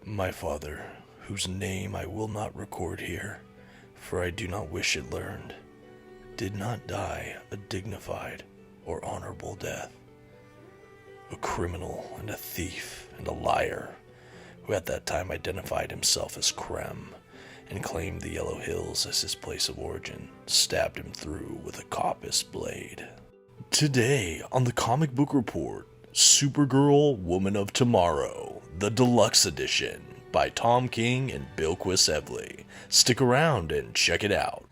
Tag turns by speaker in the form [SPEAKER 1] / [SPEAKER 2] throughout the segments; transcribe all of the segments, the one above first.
[SPEAKER 1] My father, whose name I will not record here, for I do not wish it learned, did not die a dignified or honorable death. A criminal and a thief and a liar, who at that time identified himself as Krem and claimed the Yellow Hills as his place of origin, stabbed him through with a coppice blade. Today on the Comic Book Report, Supergirl, Woman of Tomorrow, the Deluxe Edition by Tom King and Bilquis. Stick around and check it out.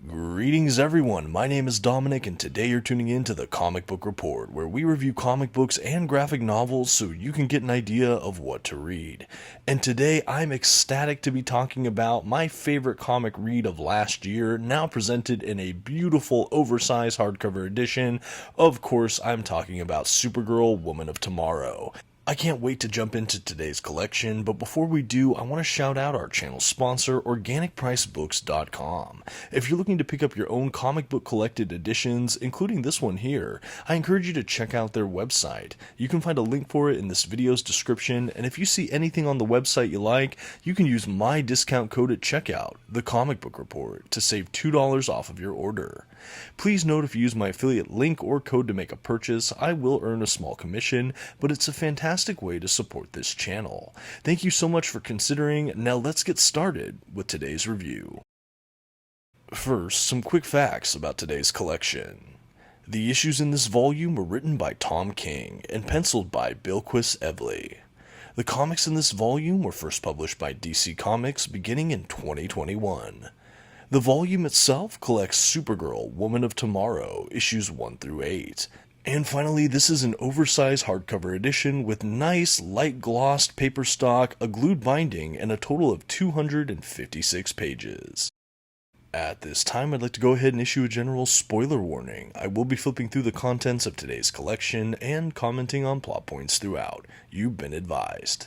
[SPEAKER 1] Greetings everyone, my name is Dominic and today you're tuning in to the Comic Book Report, where we review comic books and graphic novels so you can get an idea of what to read. And today I'm ecstatic to be talking about my favorite comic read of last year, now presented in a beautiful oversized hardcover edition. Of course, I'm talking about Supergirl, Woman of Tomorrow. I can't wait to jump into today's collection, but before we do, I want to shout out our channel sponsor, OrganicPriceBooks.com. If you're looking to pick up your own comic book collected editions, including this one here, I encourage you to check out their website. You can find a link for it in this video's description, and if you see anything on the website you like, you can use my discount code at checkout, The Comic Book Report, to save $2 off of your order. Please note if you use my affiliate link or code to make a purchase, I will earn a small commission, but it's a fantastic way to support this channel. Thank you so much for considering. Now let's get started with today's review. First, some quick facts about today's collection. The issues in this volume were written by Tom King and penciled by Bilquis. The comics in this volume were first published by DC Comics beginning in 2021. The volume itself collects Supergirl, Woman of Tomorrow, issues 1 through 8. And finally, this is an oversized hardcover edition with nice, light glossed paper stock, a glued binding, and a total of 256 pages. At this time, I'd like to go ahead and issue a general spoiler warning. I will be flipping through the contents of today's collection and commenting on plot points throughout. You've been advised.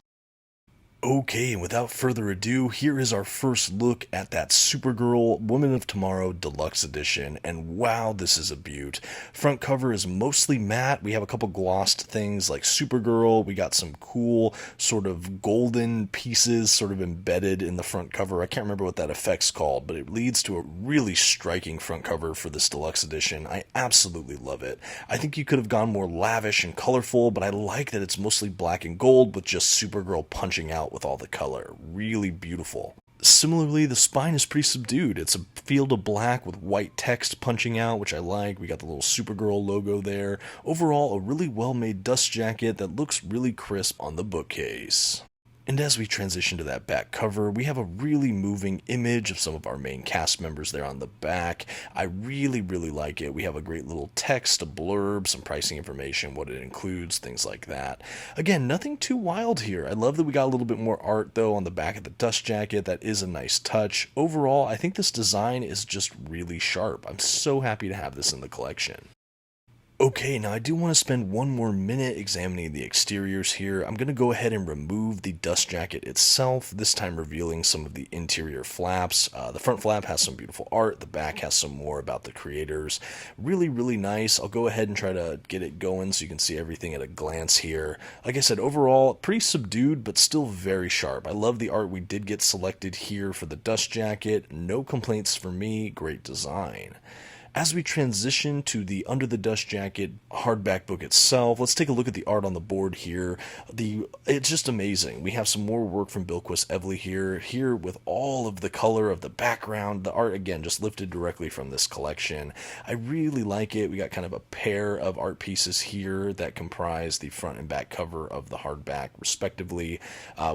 [SPEAKER 1] Okay, and without further ado, here is our first look at that Supergirl Woman of Tomorrow Deluxe Edition, and wow, this is a beaut. Front cover is mostly matte. We have a couple glossed things like Supergirl. We got some cool sort of golden pieces sort of embedded in the front cover. I can't remember what that effect's called, but it leads to a really striking front cover for this Deluxe Edition. I absolutely love it. I think you could have gone more lavish and colorful, but I like that it's mostly black and gold with just Supergirl punching out with all the color. Really beautiful. Similarly, the spine is pretty subdued. It's a field of black with white text punching out, which I like. We got the little Supergirl logo there. Overall, a really well-made dust jacket that looks really crisp on the bookcase. And as we transition to that back cover, we have a really moving image of some of our main cast members there on the back. I really like it. We have a great little text, a blurb, some pricing information, what it includes, things like that. Again, nothing too wild here. I love that we got a little bit more art, though, on the back of the dust jacket. That is a nice touch. Overall, I think this design is just really sharp. I'm so happy to have this in the collection. Okay, now I do want to spend one more minute examining the exteriors here. I'm going to go ahead and remove the dust jacket itself, this time revealing some of the interior flaps. The front flap has some beautiful art, the back has some more about the creators. Really nice. I'll go ahead and try to get it going so you can see everything at a glance here. Like I said, overall, pretty subdued, but still very sharp. I love the art we did get selected here for the dust jacket. No complaints for me, great design. As we transition to the Under the Dust Jacket hardback book itself, let's take a look at the art on the board here. It's just amazing. We have some more work from Bilquis here with all of the color of the background. The art, again, just lifted directly from this collection. I really like it. We got kind of a pair of art pieces here that comprise the front and back cover of the hardback, respectively.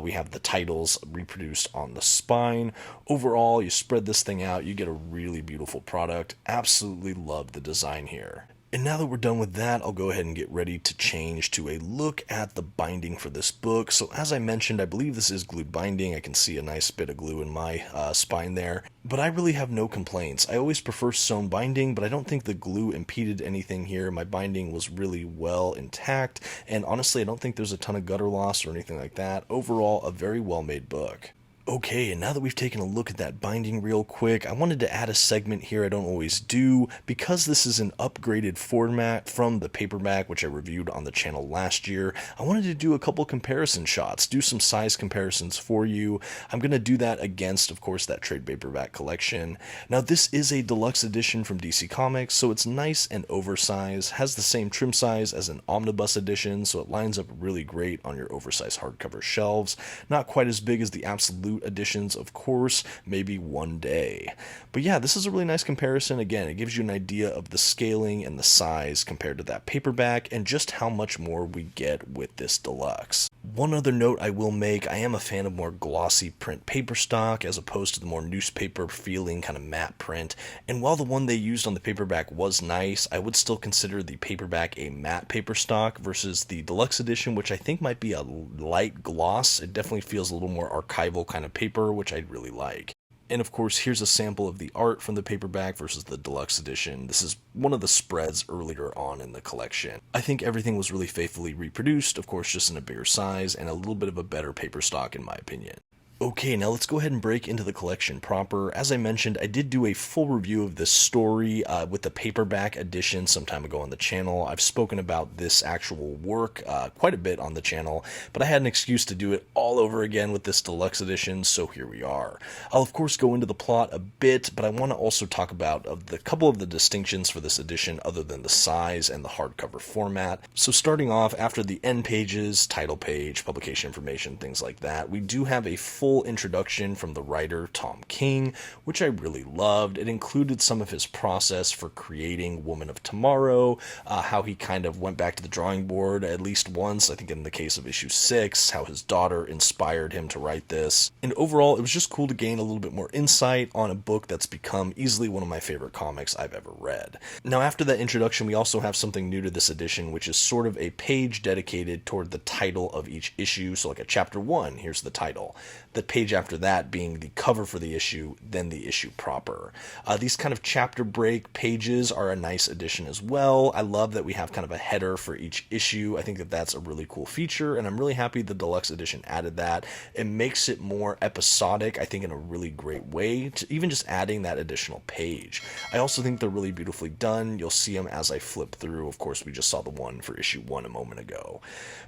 [SPEAKER 1] We have the titles reproduced on the spine. Overall, you spread this thing out, you get a really beautiful product. Absolutely love the design here. And now that we're done with that, I'll go ahead and get ready to change to a look at the binding for this book. So as I mentioned, I believe this is glued binding. I can see a nice bit of glue in my spine there, but I really have no complaints. I always prefer sewn binding, but I don't think the glue impeded anything here. My binding was really well intact, and honestly, I don't think there's a ton of gutter loss or anything like that. Overall, a very well-made book. Okay, and now that we've taken a look at that binding real quick, I wanted to add a segment here I don't always do. Because this is an upgraded format from the paperback, which I reviewed on the channel last year, I wanted to do a couple comparison shots, do some size comparisons for you. I'm going to do that against, of course, that trade paperback collection. Now, this is a deluxe edition from DC Comics, so it's nice and oversized, has the same trim size as an omnibus edition, so it lines up really great on your oversized hardcover shelves. Not quite as big as the absolute editions, of course, maybe one day. But yeah, this is a really nice comparison. Again, it gives you an idea of the scaling and the size compared to that paperback and just how much more we get with this deluxe. One other note I will make, I am a fan of more glossy print paper stock as opposed to the more newspaper feeling kind of matte print, and while the one they used on the paperback was nice, I would still consider the paperback a matte paper stock versus the deluxe edition, which I think might be a light gloss. It definitely feels a little more archival kind of paper, which I really like. And of course, here's a sample of the art from the paperback versus the deluxe edition. This is one of the spreads earlier on in the collection. I think everything was really faithfully reproduced, of course just in a bigger size and a little bit of a better paper stock in my opinion. Okay, now let's go ahead and break into the collection proper. As I mentioned, I did do a full review of this story with the paperback edition some time ago on the channel. I've spoken about this actual work quite a bit on the channel, but I had an excuse to do it all over again with this deluxe edition, so here we are. I'll of course go into the plot a bit, but I want to also talk about the couple of the distinctions for this edition other than the size and the hardcover format. So starting off, after the end pages, title page, publication information, things like that, we do have a full introduction from the writer Tom King, which I really loved. It included some of his process for creating Woman of Tomorrow, how he kind of went back to the drawing board at least once, I think in the case of issue 6, how his daughter inspired him to write this. And overall, it was just cool to gain a little bit more insight on a book that's become easily one of my favorite comics I've ever read. Now, after that introduction, we also have something new to this edition, which is sort of a page dedicated toward the title of each issue. So like a chapter 1, here's the title. The page after that being the cover for the issue, then the issue proper. These kind of chapter break pages are a nice addition as well. I love that we have kind of a header for each issue. I think that that's a really cool feature, and I'm really happy the deluxe edition added that. It makes it more episodic, I think, in a really great way, to even just adding that additional page. I also think they're really beautifully done. You'll see them as I flip through. Of course, we just saw the one for issue 1 a moment ago.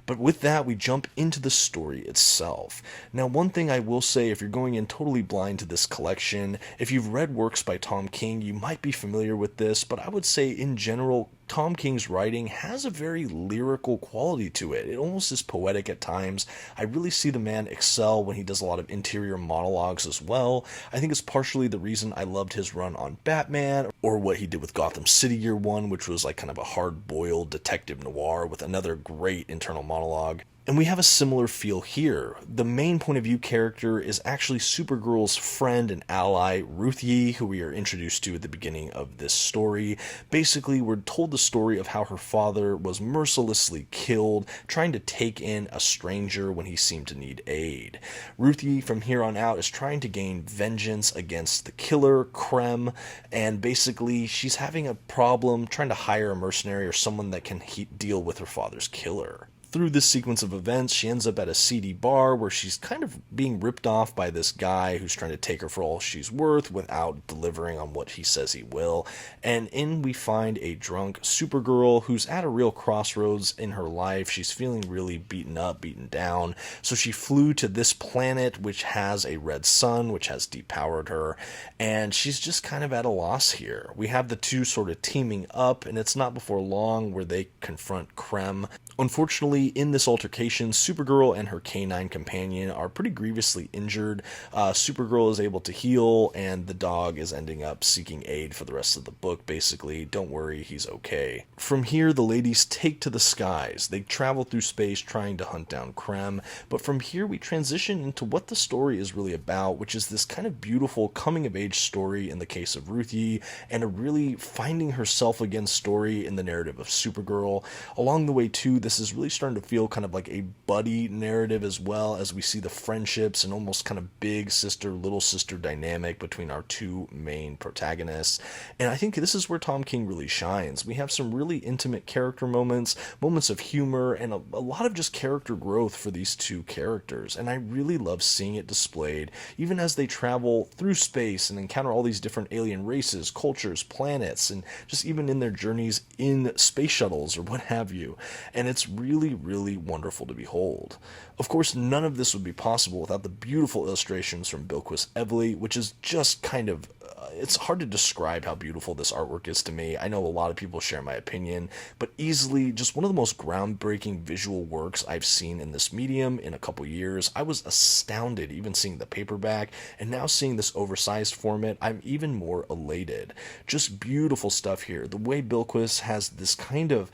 [SPEAKER 1] But with that, we jump into the story itself. Now, one thing I will say, if you're going in totally blind to this collection, if you've read works by Tom King, you might be familiar with this, but I would say in general, Tom King's writing has a very lyrical quality to it. It almost is poetic at times. I really see the man excel when he does a lot of interior monologues as well. I think it's partially the reason I loved his run on Batman, or what he did with Gotham City Year 1, which was like kind of a hard-boiled detective noir with another great internal monologue. And we have a similar feel here. The main point of view character is actually Supergirl's friend and ally, Ruthie, who we are introduced to at the beginning of this story. Basically, we're told the story of how her father was mercilessly killed, trying to take in a stranger when he seemed to need aid. Ruthie, from here on out, is trying to gain vengeance against the killer, Krem, and basically, she's having a problem trying to hire a mercenary or someone that can deal with her father's killer. Through this sequence of events, she ends up at a seedy bar where she's kind of being ripped off by this guy who's trying to take her for all she's worth without delivering on what he says he will. And in we find a drunk Supergirl who's at a real crossroads in her life. She's feeling really beaten up, beaten down. So she flew to this planet which has a red sun, which has depowered her. And she's just kind of at a loss here. We have the two sort of teaming up, and it's not before long where they confront Krem. Unfortunately, in this altercation, Supergirl and her canine companion are pretty grievously injured. Supergirl is able to heal, and the dog is ending up seeking aid for the rest of the book, basically. Don't worry, he's okay. From here, the ladies take to the skies. They travel through space trying to hunt down Krem, but from here we transition into what the story is really about, which is this kind of beautiful coming-of-age story in the case of Ruthie, and a really finding herself again story in the narrative of Supergirl. Along the way, too, this is really starting starting to feel kind of like a buddy narrative as well, as we see the friendships and almost kind of big sister, little sister dynamic between our two main protagonists. And I think this is where Tom King really shines. We have some really intimate character moments, moments of humor, and a lot of just character growth for these two characters. And I really love seeing it displayed, even as they travel through space and encounter all these different alien races, cultures, planets, and just even in their journeys in space shuttles or what have you. And it's really, really wonderful to behold. Of course, none of this would be possible without the beautiful illustrations from Bilquis Evely, which is just kind of it's hard to describe how beautiful this artwork is to me. I know a lot of people share my opinion, but easily just one of the most groundbreaking visual works I've seen in this medium in a couple years. I was astounded even seeing the paperback, and now seeing this oversized format, I'm even more elated. Just beautiful stuff here. The way Bilquis has this kind of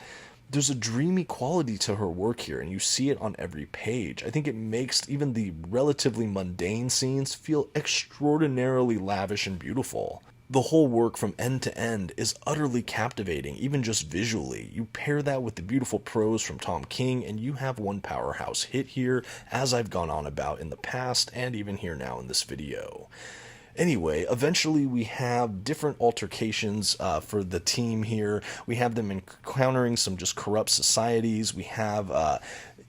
[SPEAKER 1] there's a dreamy quality to her work here, and you see it on every page. I think it makes even the relatively mundane scenes feel extraordinarily lavish and beautiful. The whole work from end to end is utterly captivating, even just visually. You pair that with the beautiful prose from Tom King, and you have one powerhouse hit here, as I've gone on about in the past, and even here now in this video. Anyway, eventually we have different altercations for the team here. We have them encountering some just corrupt societies. We have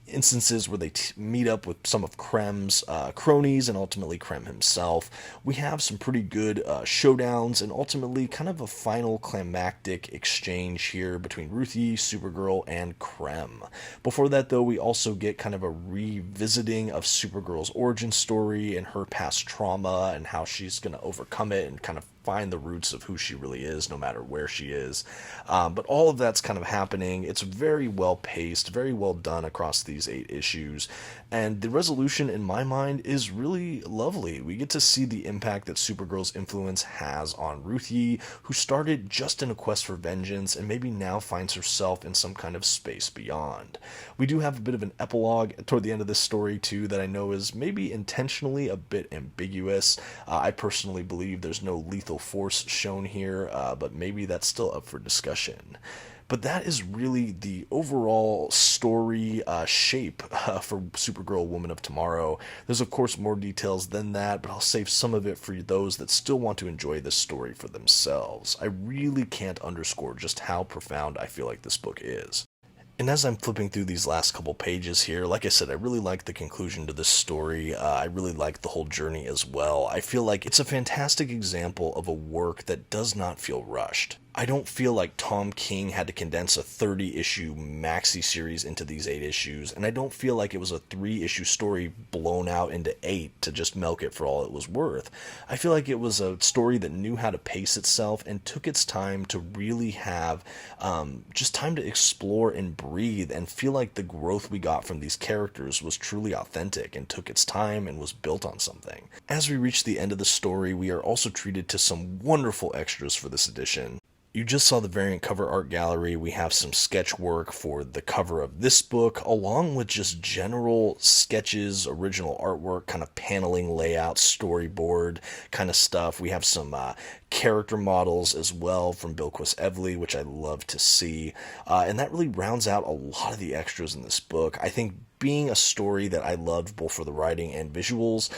[SPEAKER 1] instances where they meet up with some of Krem's cronies and ultimately Krem himself. We have some pretty good showdowns and ultimately kind of a final climactic exchange here between Ruthie, Supergirl, and Krem. Before that, though, we also get kind of a revisiting of Supergirl's origin story and her past trauma and how she's going to overcome it and kind of find the roots of who she really is, no matter where she is. But all of that's kind of happening. It's very well paced, very well done across these 8 issues. And the resolution, in my mind, is really lovely. We get to see the impact that Supergirl's influence has on Ruthie, who started just in a quest for vengeance and maybe now finds herself in some kind of space beyond. We do have a bit of an epilogue toward the end of this story, too, that I know is maybe intentionally a bit ambiguous. I personally believe there's no lethal force shown here, but maybe that's still up for discussion. But that is really the overall story shape for Supergirl Woman of Tomorrow. There's of course more details than that, but I'll save some of it for those that still want to enjoy this story for themselves. I really can't underscore just how profound I feel like this book is. And as I'm flipping through these last couple pages here, like I said, I really like the conclusion to this story. I really like the whole journey as well. I feel like it's a fantastic example of a work that does not feel rushed. I don't feel like Tom King had to condense a 30-issue maxi series into these 8 issues, and I don't feel like it was a 3-issue story blown out into 8 to just milk it for all it was worth. I feel like it was a story that knew how to pace itself and took its time to really have just time to explore and breathe and feel like the growth we got from these characters was truly authentic and took its time and was built on something. As we reach the end of the story, we are also treated to some wonderful extras for this edition. You just saw the variant cover art gallery. We have some sketch work for the cover of this book, along with just general sketches, original artwork, kind of paneling layout, storyboard kind of stuff. We have some character models as well from Bilquis Evely, which I love to see. And that really rounds out a lot of the extras in this book. I think being a story that I loved both for the writing and visuals,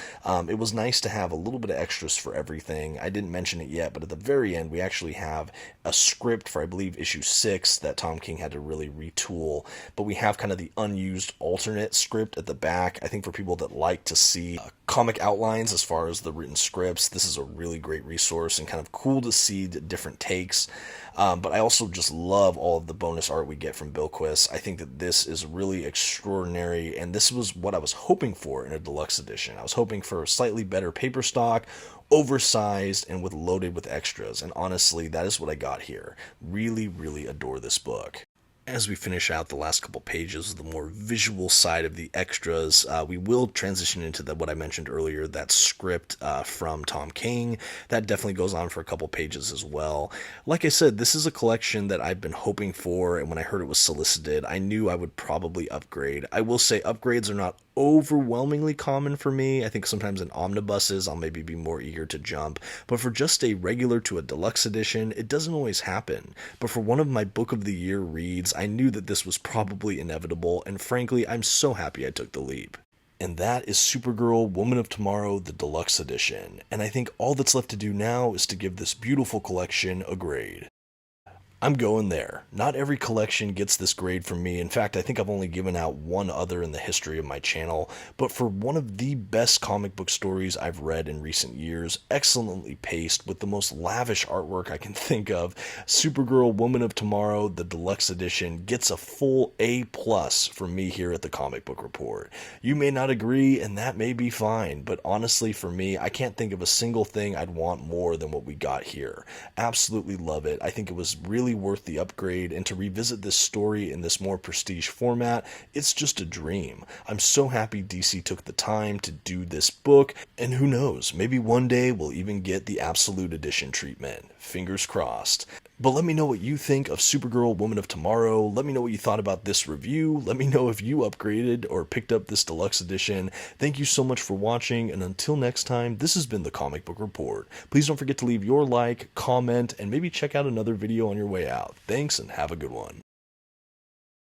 [SPEAKER 1] it was nice to have a little bit of extras for everything. I didn't mention it yet, but at the very end, we actually have a script for, I believe, issue 6 that Tom King had to really retool. But we have kind of the unused alternate script at the back. I think for people that like to see comic outlines as far as the written scripts, this is a really great resource and kind of cool to see different takes. But I also just love all of the bonus art we get from Bilquis. I think that this is really extraordinary, and this was what I was hoping for in a deluxe edition. I was hoping for a slightly better paper stock, oversized, and loaded with extras, and honestly, that is what I got here. Really, really adore this book. As we finish out the last couple pages of the more visual side of the extras, we will transition into what I mentioned earlier, that script from Tom King. That definitely goes on for a couple pages as well. Like I said, this is a collection that I've been hoping for, and when I heard it was solicited, I knew I would probably upgrade. I will say upgrades are not overwhelmingly common for me. I think sometimes in omnibuses I'll maybe be more eager to jump, but for just a regular to a deluxe edition, it doesn't always happen. But for one of my book of the year reads, I knew that this was probably inevitable, and frankly, I'm so happy I took the leap. And that is Supergirl Woman of Tomorrow, the Deluxe Edition. And I think all that's left to do now is to give this beautiful collection a grade. I'm going there. Not every collection gets this grade from me. In fact, I think I've only given out one other in the history of my channel. But for one of the best comic book stories I've read in recent years, excellently paced with the most lavish artwork I can think of, Supergirl Woman of Tomorrow, the Deluxe Edition, gets a full A+ from me here at the Comic Book Report. You may not agree, and that may be fine, but honestly for me, I can't think of a single thing I'd want more than what we got here. Absolutely love it. I think it was really worth the upgrade, and to revisit this story in this more prestige format, it's just a dream. I'm so happy DC took the time to do this book, and who knows, maybe one day we'll even get the Absolute Edition treatment. Fingers crossed. But let me know what you think of Supergirl Woman of Tomorrow. Let me know what you thought about this review. Let me know if you upgraded or picked up this deluxe edition. Thank you so much for watching, and until next time, this has been the Comic Book Report. Please don't forget to leave your like, comment, and maybe check out another video on your way out. Thanks, and have a good one.